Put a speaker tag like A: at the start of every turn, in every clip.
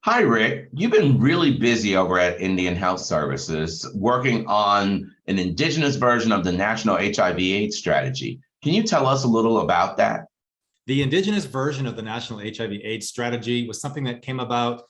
A: Hi, Rick. You've been really busy over at Indian Health Services working on an Indigenous version of the National HIV/AIDS strategy. Can you tell us a little about that?
B: The Indigenous version of the National HIV/AIDS strategy was something that came about,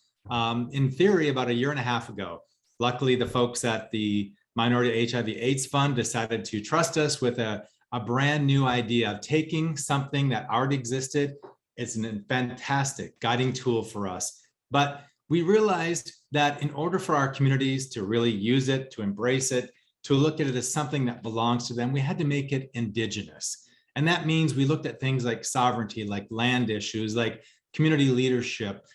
B: in theory, about a year and a half ago. Luckily, the folks at the Minority HIV/AIDS Fund decided to trust us with a brand new idea of taking something that already existed. It's a fantastic guiding tool for us. But we realized that in order for our communities to really use it, to embrace it, to look at it as something that belongs to them, we had to make it indigenous. And that means we looked at things like sovereignty, like land issues, like community leadership,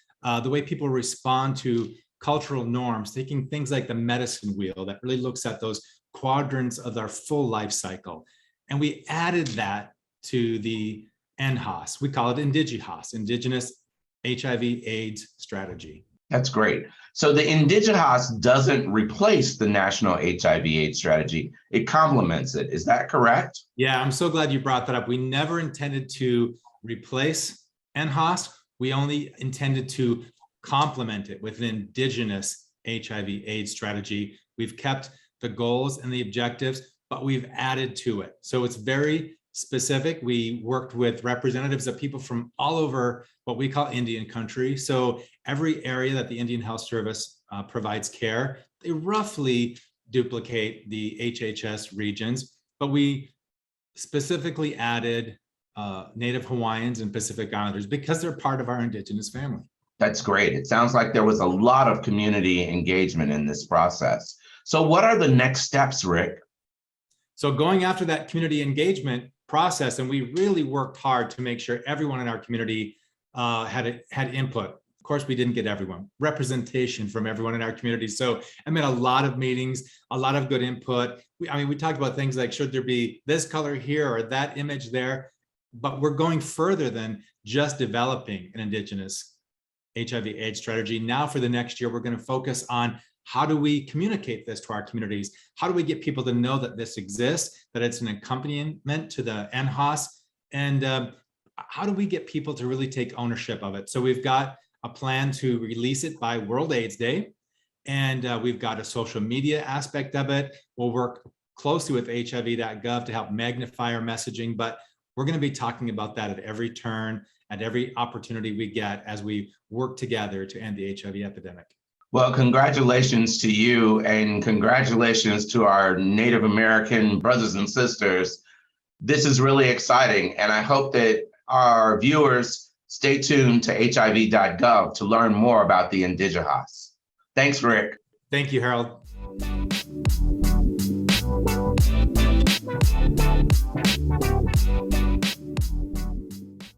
B: the way people respond to cultural norms, taking things like the medicine wheel that really looks at those quadrants of our full life cycle. And we added that to the NHAS. We call it Indigenized, Indigenous HIV/AIDS Strategy.
A: That's great. So the Indigenized doesn't replace the National HIV/AIDS strategy. It complements it. Is that correct?
B: Yeah, I'm so glad you brought that up. We never intended to replace NHAS. We only intended to complement it with an Indigenous HIV/AIDS strategy. We've kept the goals and the objectives, but we've added to it. So it's very specific. We worked with representatives of people from all over what we call Indian country. So every area that the Indian Health Service provides care, they roughly duplicate the HHS regions, but we specifically added Native Hawaiians and Pacific Islanders because they're part of our Indigenous family.
A: That's great. It sounds like there was a lot of community engagement in this process. So what are the next steps, Rick?
B: So going after that community engagement process, and we really worked hard to make sure everyone in our community had input. Of course, we didn't get everyone, representation from everyone in our community. So I made a lot of meetings, a lot of good input. We talked about things like, should there be this color here or that image there? But we're going further than just developing an Indigenous HIV/AIDS strategy. Now for the next year, we're going to focus on how do we communicate this to our communities? How do we get people to know that this exists, that it's an accompaniment to the NHAS? And how do we get people to really take ownership of it? So we've got a plan to release it by World AIDS Day. And we've got a social media aspect of it. We'll work closely with HIV.gov to help magnify our messaging, but we're going to be talking about that at every turn, at every opportunity we get as we work together to end the HIV epidemic.
A: Well, congratulations to you and congratulations to our Native American brothers and sisters. This is really exciting, and I hope that our viewers stay tuned to HIV.gov to learn more about the Indigenized. Thanks, Rick.
B: Thank you, Harold.